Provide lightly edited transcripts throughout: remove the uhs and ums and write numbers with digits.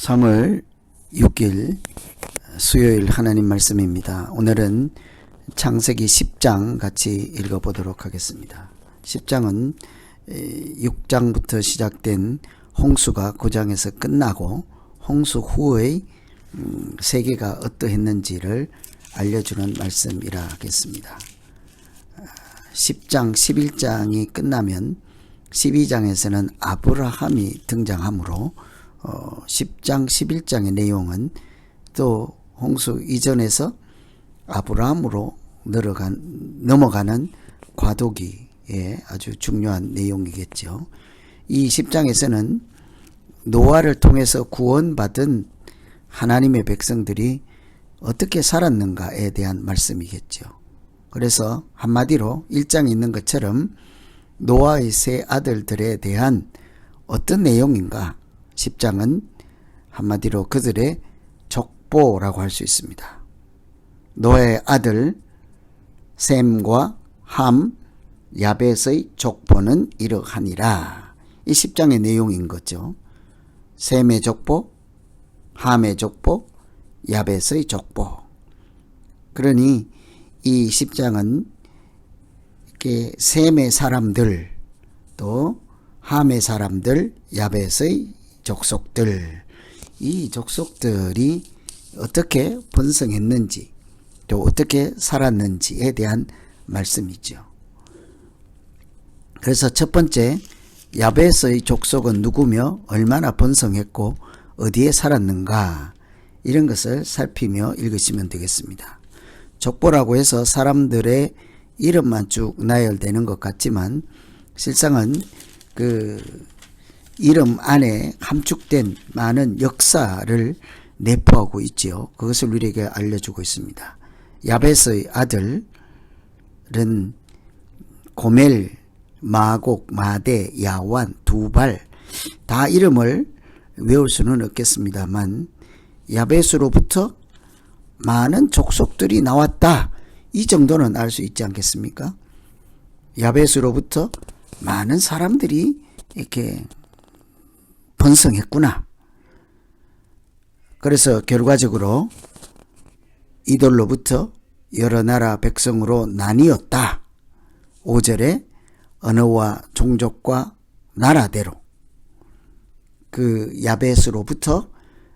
3월 6일 수요일 하나님 말씀입니다. 오늘은 창세기 10장 같이 읽어보도록 하겠습니다. 10장은 6장부터 시작된 홍수가 9장에서 끝나고 홍수 후의 세계가 어떠했는지를 알려주는 말씀이라 하겠습니다. 10장, 11장이 끝나면 12장에서는 아브라함이 등장하므로 10장, 11장의 내용은 또 홍수 이전에서 아브라함으로 넘어가는 과도기의 아주 중요한 내용이겠죠. 이 10장에서는 노아를 통해서 구원받은 하나님의 백성들이 어떻게 살았는가에 대한 말씀이겠죠. 그래서 한마디로 1장에 있는 것처럼 노아의 세 아들들에 대한 어떤 내용인가, 10장은 한마디로 그들의 족보라고 할 수 있습니다. 노아의 아들 셈과 함, 야벳의 족보는 이러하니라. 이 10장의 내용인 거죠. 셈의 족보, 함의 족보, 야벳의 족보. 그러니 이 10장은 이렇게 셈의 사람들, 또 함의 사람들, 야벳의 족속들, 이 족속들이 어떻게 번성했는지 또 어떻게 살았는지에 대한 말씀이죠. 그래서 첫 번째, 야벳의 족속은 누구며 얼마나 번성했고 어디에 살았는가, 이런 것을 살피며 읽으시면 되겠습니다. 족보라고 해서 사람들의 이름만 쭉 나열되는 것 같지만 실상은 그 이름 안에 함축된 많은 역사를 내포하고 있지요. 그것을 우리에게 알려주고 있습니다. 야벳의 아들은 고멜, 마곡, 마대, 야완, 두발, 다 이름을 외울 수는 없겠습니다만 야벳으로부터 많은 족속들이 나왔다, 이 정도는 알 수 있지 않겠습니까? 야벳으로부터 많은 사람들이 이렇게 번성했구나. 그래서 결과적으로 이들로부터 여러 나라 백성으로 나뉘었다. 5절에 언어와 종족과 나라대로 그 야벳으로부터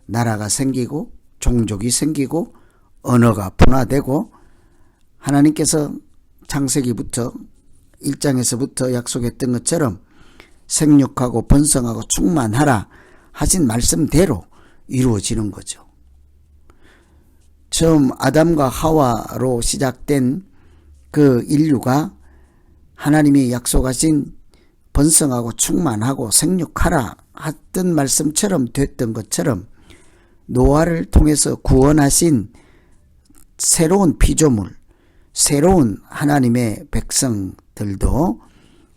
나라가 생기고 종족이 생기고 언어가 분화되고, 하나님께서 창세기부터 1장에서부터 약속했던 것처럼 생육하고 번성하고 충만하라 하신 말씀대로 이루어지는 거죠. 처음 아담과 하와로 시작된 그 인류가 하나님이 약속하신 번성하고 충만하고 생육하라 했던 말씀처럼 됐던 것처럼 노아를 통해서 구원하신 새로운 피조물, 새로운 하나님의 백성들도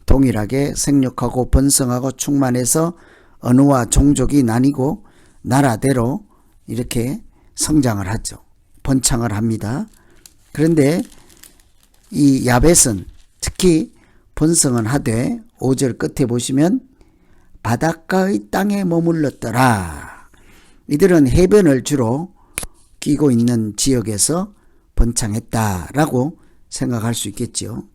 동일하게 생육하고 번성하고 충만해서 언어와 종족이 나뉘고 나라대로 이렇게 성장을 하죠. 번창을 합니다. 그런데 이 야벳은 특히 번성은 하되 5절 끝에 보시면 바닷가의 땅에 머물렀더라. 이들은 해변을 주로 끼고 있는 지역에서 번창했다라고 생각할 수 있겠죠.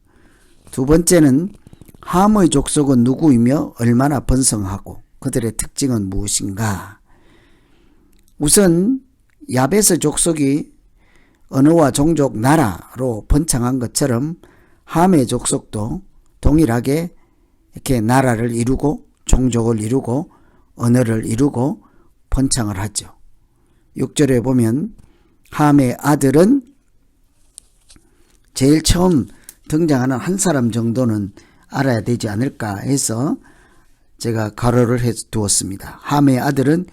두 번째는 함의 족속은 누구이며 얼마나 번성하고 그들의 특징은 무엇인가. 우선 야벳의 족속이 언어와 종족, 나라로 번창한 것처럼 함의 족속도 동일하게 이렇게 나라를 이루고 종족을 이루고 언어를 이루고 번창을 하죠. 6절에 보면 함의 아들은 제일 처음 등장하는 한 사람 정도는 알아야 되지 않을까 해서 제가 가로를 해 두었습니다. 함의 아들은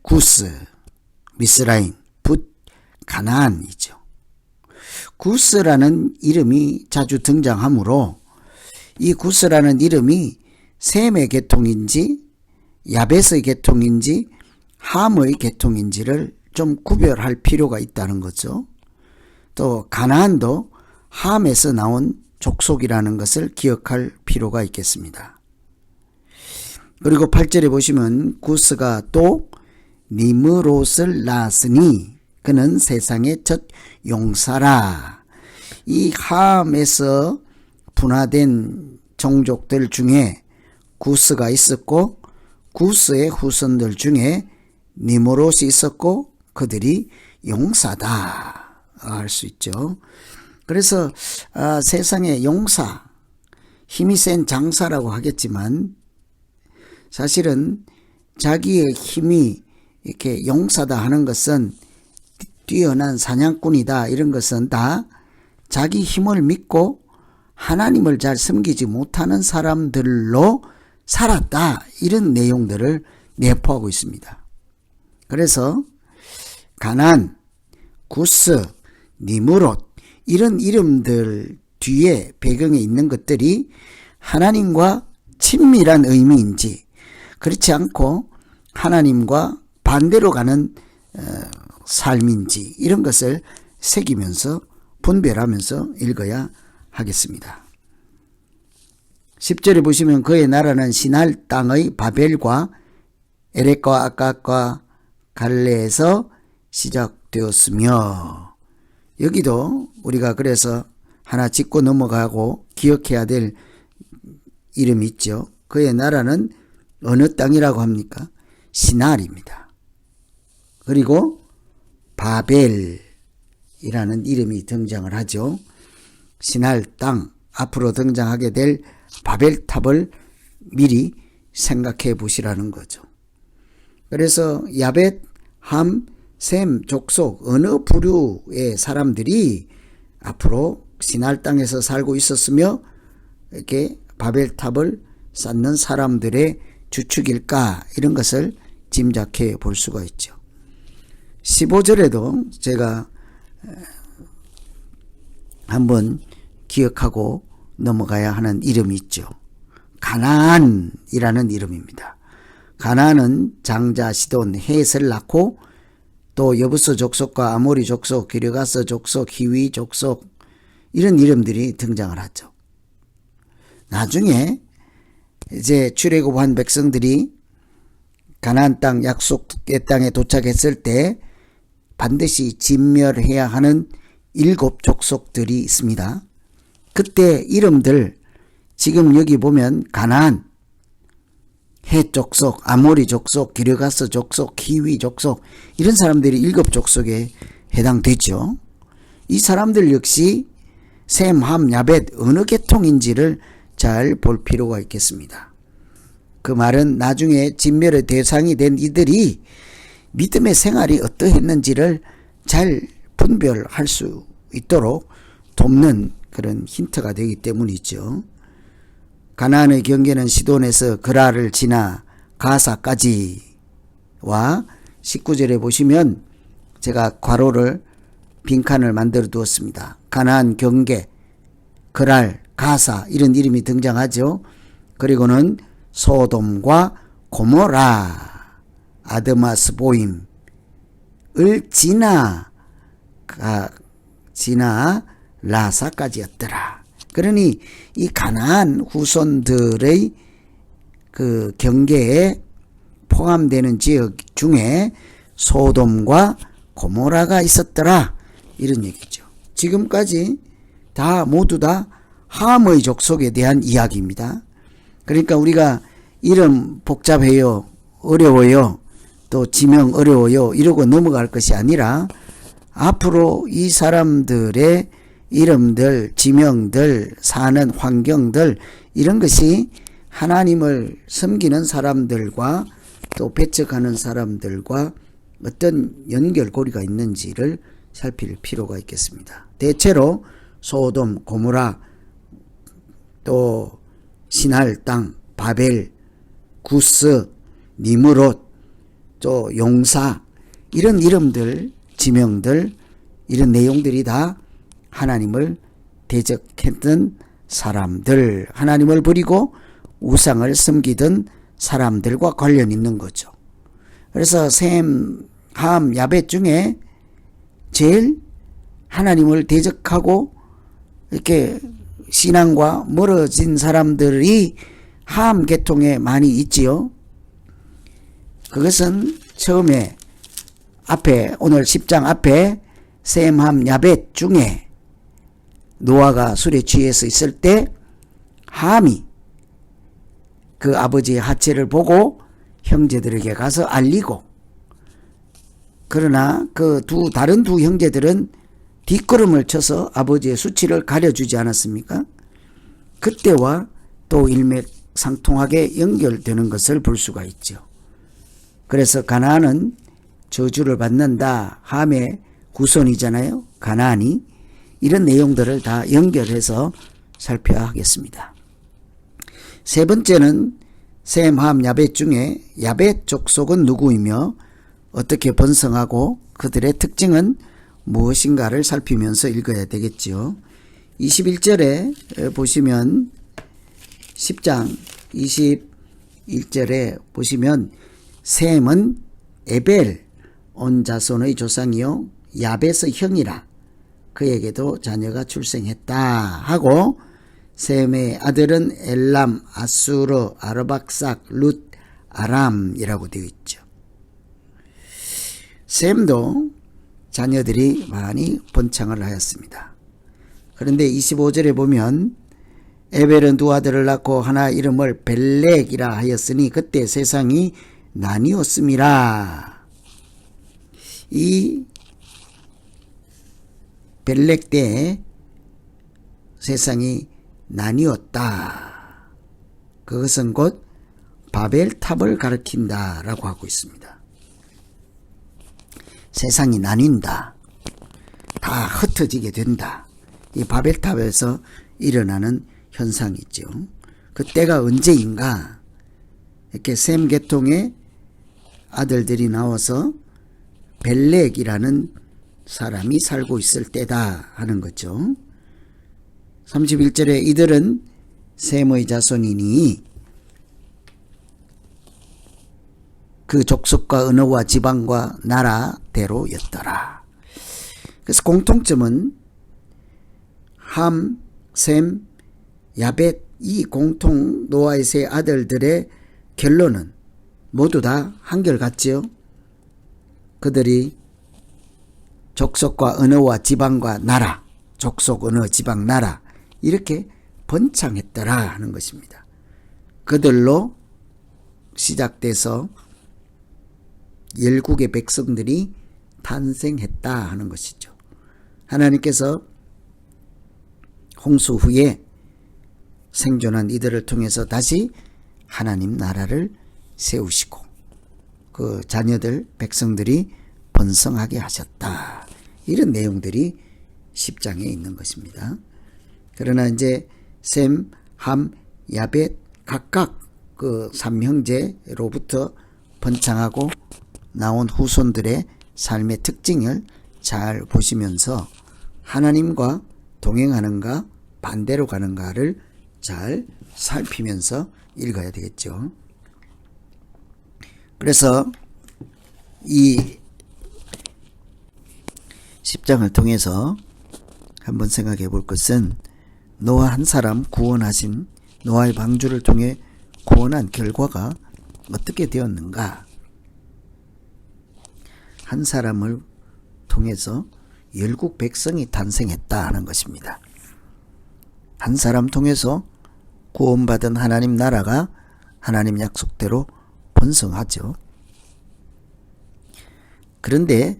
구스, 미스라임, 붓, 가나안이죠. 구스라는 이름이 자주 등장하므로 이 구스라는 이름이 셈의 계통인지 야벳의 계통인지 함의 계통인지를 좀 구별할 필요가 있다는 거죠. 또 가나안도 함에서 나온 족속이라는 것을 기억할 필요가 있겠습니다. 그리고 8절에 보시면 구스가 또 니므롯을 낳았으니 그는 세상의 첫 용사라. 이 함에서 분화된 종족들 중에 구스가 있었고 구스의 후손들 중에 니므롯이 있었고 그들이 용사다 할 수 있죠. 그래서 세상의 용사, 힘이 센 장사라고 하겠지만 사실은 자기의 힘이 이렇게 용사다 하는 것은 뛰어난 사냥꾼이다 이런 것은 다 자기 힘을 믿고 하나님을 잘 섬기지 못하는 사람들로 살았다 이런 내용들을 내포하고 있습니다. 그래서 가나안, 구스, 니므롯 이런 이름들 뒤에 배경에 있는 것들이 하나님과 친밀한 의미인지 그렇지 않고 하나님과 반대로 가는 삶인지 이런 것을 새기면서 분별하면서 읽어야 하겠습니다. 10절에 보시면 그의 나라는 시날 땅의 바벨과 에렉과 아깝과 갈레에서 시작되었으며 여기도 우리가 그래서 하나 짚고 넘어가고 기억해야 될 이름이 있죠. 그의 나라는 어느 땅이라고 합니까? 시날입니다. 그리고 바벨이라는 이름이 등장을 하죠. 시날 땅 앞으로 등장하게 될 바벨탑을 미리 생각해 보시라는 거죠. 그래서 야벳, 함, 셈 족속 어느 부류의 사람들이 앞으로 시날 땅에서 살고 있었으며 이렇게 바벨탑을 쌓는 사람들의 주축일까 이런 것을 짐작해 볼 수가 있죠. 15절에도 제가 한번 기억하고 넘어가야 하는 이름이 있죠. 가나안이라는 이름입니다. 가나안은 장자 시돈 헷을 낳고 또 여부스 족속과 아모리 족속, 기르가스 족속, 히위 족속 이런 이름들이 등장을 하죠. 나중에 이제 출애굽한 백성들이 가나안 땅 약속의 땅에 도착했을 때 반드시 진멸해야 하는 7 족속들이 있습니다. 그때 이름들 지금 여기 보면 가나안, 헷 족속, 아모리 족속, 기르가스 족속, 히위 족속 이런 사람들이 7 족속에 해당되죠. 이 사람들 역시 셈, 함, 야벳 어느 계통인지를 잘 볼 필요가 있겠습니다. 그 말은 나중에 진멸의 대상이 된 이들이 믿음의 생활이 어떠했는지를 잘 분별할 수 있도록 돕는 그런 힌트가 되기 때문이죠. 가나안의 경계는 시돈에서 그라를 지나 가사까지와 19절에 보시면 제가 괄호를 빈칸을 만들어 두었습니다. 가나안 경계, 그랄, 가사 이런 이름이 등장하죠. 그리고는 소돔과 고모라, 아드마스보임을 지나 라사까지였더라. 그러니 이 가나안 후손들의 그 경계에 포함되는 지역 중에 소돔과 고모라가 있었더라 이런 얘기죠. 지금까지 다 모두 다 함의 족속에 대한 이야기입니다. 그러니까 우리가 이름 복잡해요, 어려워요, 또 지명 어려워요 이러고 넘어갈 것이 아니라 앞으로 이 사람들의 이름들, 지명들, 사는 환경들 이런 것이 하나님을 섬기는 사람들과 또 배척하는 사람들과 어떤 연결고리가 있는지를 살필 필요가 있겠습니다. 대체로 소돔, 고모라, 또 시날 땅, 바벨, 구스, 니므롯, 또 용사 이런 이름들, 지명들 이런 내용들이 다 하나님을 대적했던 사람들, 하나님을 버리고 우상을 섬기던 사람들과 관련 있는 거죠. 그래서 셈, 함, 야벳 중에 제일 하나님을 대적하고 이렇게 신앙과 멀어진 사람들이 함 계통에 많이 있지요. 그것은 처음에 앞에 오늘 10장 앞에 셈, 함, 야벳 중에 노아가 술에 취해서 있을 때 함이 그 아버지의 하체를 보고 형제들에게 가서 알리고, 그러나 그 다른 두 형제들은 뒷걸음을 쳐서 아버지의 수치를 가려주지 않았습니까? 그때와 또 일맥상통하게 연결되는 것을 볼 수가 있죠. 그래서 가나안은 저주를 받는다. 함의 후손이잖아요. 가나안이. 이런 내용들을 다 연결해서 살펴야 하겠습니다. 세 번째는 셈, 함, 야벳 중에 야벳 족속은 누구이며 어떻게 번성하고 그들의 특징은 무엇인가를 살피면서 읽어야 되겠지요. 21절에 보시면 10장 21절에 보시면 셈은 에벨 온 자손의 조상이요 야벳의 형이라 그에게도 자녀가 출생했다 하고, 셈의 아들은 엘람, 아수르, 아르박삭, 룻, 아람이라고 되어 있죠. 셈도 자녀들이 많이 번창을 하였습니다. 그런데 25절에 보면 에벨은 두 아들을 낳고 하나 이름을 벨렉이라 하였으니 그때 세상이 나뉘었음이라. 이 벨렉 때에 세상이 나뉘었다. 그것은 곧 바벨탑을 가리킨다 라고 하고 있습니다. 세상이 나뉜다. 다 흩어지게 된다. 이 바벨탑에서 일어나는 현상이죠. 그때가 언제인가? 이렇게 셈 계통의 아들들이 나와서 벨렉이라는 사람이 살고 있을 때다 하는 거죠. 31절에 이들은 셈의 자손이니 그 족속과 언어와 지방과 나라대로였더라. 그래서 공통점은 함, 셈, 야벳 이 공통 노아의 세 아들들의 결론은 모두 다 한결같지요. 그들이 족속과 언어와 지방과 나라, 족속, 언어, 지방, 나라 이렇게 번창했더라 하는 것입니다. 그들로 시작돼서 열국의 백성들이 탄생했다 하는 것이죠. 하나님께서 홍수 후에 생존한 이들을 통해서 다시 하나님 나라를 세우시고 그 자녀들 백성들이 번성하게 하셨다. 이런 내용들이 10장에 있는 것입니다. 그러나 이제 셈, 함, 야벳 각각 그 삼형제로부터 번창하고 나온 후손들의 삶의 특징을 잘 보시면서 하나님과 동행하는가 반대로 가는가를 잘 살피면서 읽어야 되겠죠. 그래서 이 10장을 통해서 한번 생각해 볼 것은 노아 한 사람 구원하신 노아의 방주를 통해 구원한 결과가 어떻게 되었는가? 한 사람을 통해서 열국 백성이 탄생했다 하는 것입니다. 한 사람 통해서 구원받은 하나님 나라가 하나님 약속대로 번성하죠. 그런데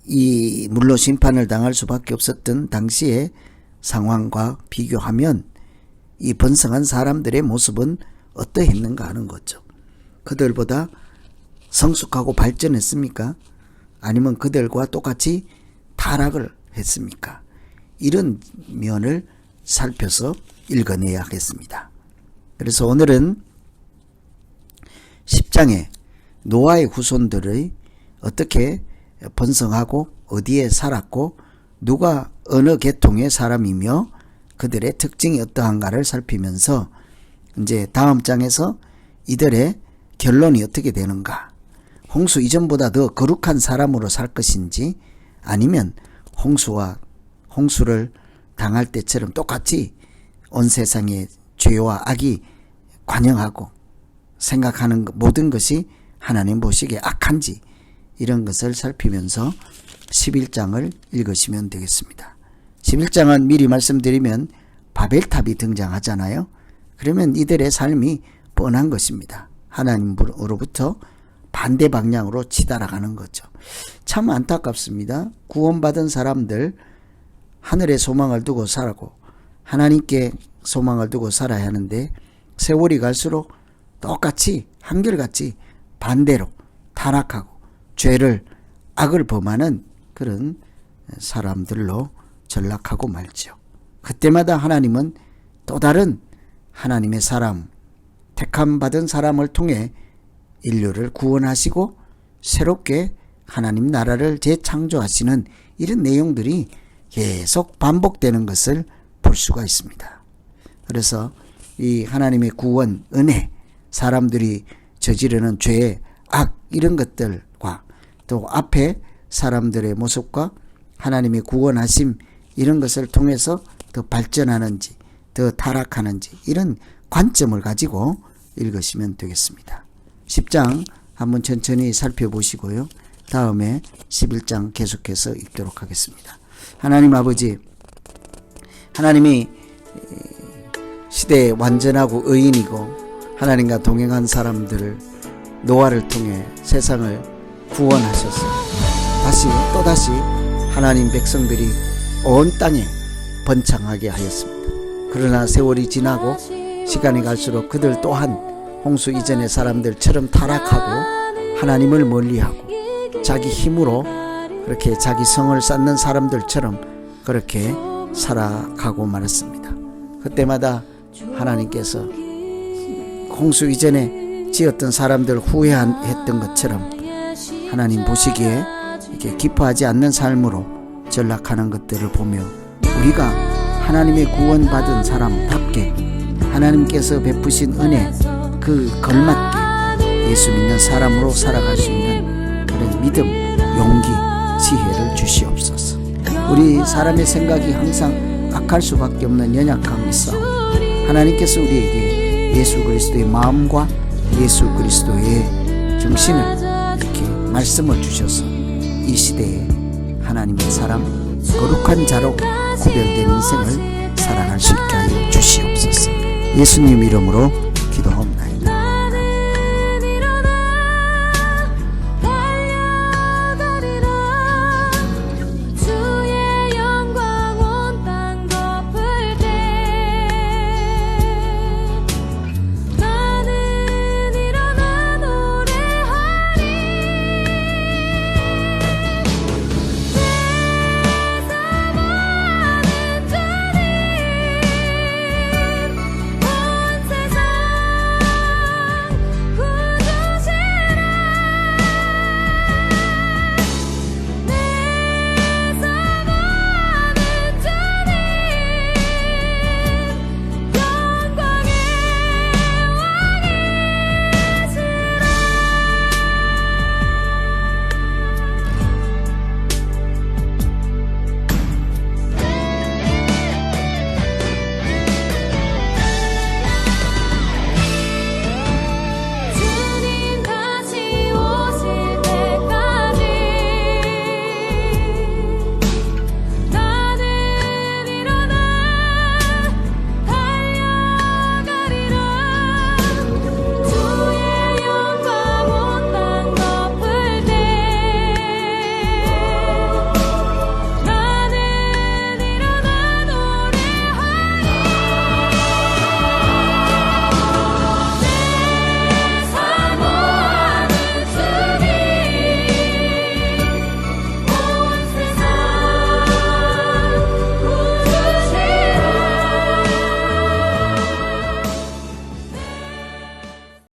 이 물로 심판을 당할 수밖에 없었던 당시의 상황과 비교하면 이 번성한 사람들의 모습은 어떠했는가 하는 거죠. 그들보다 성숙하고 발전했습니까? 아니면 그들과 똑같이 타락을 했습니까? 이런 면을 살펴서 읽어내야 하겠습니다. 그래서 오늘은 10장에 노아의 후손들의 어떻게 번성하고 어디에 살았고 누가 어느 계통의 사람이며 그들의 특징이 어떠한가를 살피면서 이제 다음 장에서 이들의 결론이 어떻게 되는가, 홍수 이전보다 더 거룩한 사람으로 살 것인지 아니면 홍수를 당할 때처럼 똑같이 온 세상의 죄와 악이 관영하고 생각하는 모든 것이 하나님 보시기에 악한지 이런 것을 살피면서 11장을 읽으시면 되겠습니다. 11장은 미리 말씀드리면 바벨탑이 등장하잖아요. 그러면 이들의 삶이 뻔한 것입니다. 하나님으로부터 반대 방향으로 치달아가는 거죠. 참 안타깝습니다. 구원받은 사람들 하늘에 소망을 두고 살고 하나님께 소망을 두고 살아야 하는데 세월이 갈수록 똑같이 한결같이 반대로 타락하고 죄를 악을 범하는 그런 사람들로 전락하고 말죠. 그때마다 하나님은 또 다른 하나님의 사람, 택함받은 사람을 통해 인류를 구원하시고 새롭게 하나님 나라를 재창조하시는 이런 내용들이 계속 반복되는 것을 볼 수가 있습니다. 그래서 이 하나님의 구원, 은혜, 사람들이 저지르는 죄, 악 이런 것들과 또 앞에 사람들의 모습과 하나님의 구원하심 이런 것을 통해서 더 발전하는지 더 타락하는지 이런 관점을 가지고 읽으시면 되겠습니다. 10장 한번 천천히 살펴보시고요. 다음에 11장 계속해서 읽도록 하겠습니다. 하나님 아버지, 하나님이 시대의 완전하고 의인이고 하나님과 동행한 사람들을 노아를 통해 세상을 구원하셔서 또다시 하나님 백성들이 온 땅에 번창하게 하였습니다. 그러나 세월이 지나고 시간이 갈수록 그들 또한 홍수 이전의 사람들처럼 타락하고 하나님을 멀리하고 자기 힘으로 그렇게 자기 성을 쌓는 사람들처럼 그렇게 살아가고 말았습니다. 그때마다 하나님께서 홍수 이전에 지었던 사람들 후회했던 것처럼 하나님 보시기에 이렇게 기뻐하지 않는 삶으로 전락하는 것들을 보며 우리가 하나님의 구원받은 사람답게 하나님께서 베푸신 은혜 그 걸맞게 예수 믿는 사람으로 살아갈 수 있는 그런 믿음, 용기, 지혜를 주시옵소서. 우리 사람의 생각이 항상 악할 수밖에 없는 연약함이 있사오니 하나님께서 우리에게 예수 그리스도의 마음과 예수 그리스도의 정신을 이렇게 말씀을 주셔서 이 시대에 하나님의 사람, 거룩한 자로 구별된 인생을 살아갈 수 있게 하여 주시옵소서. 예수님 이름으로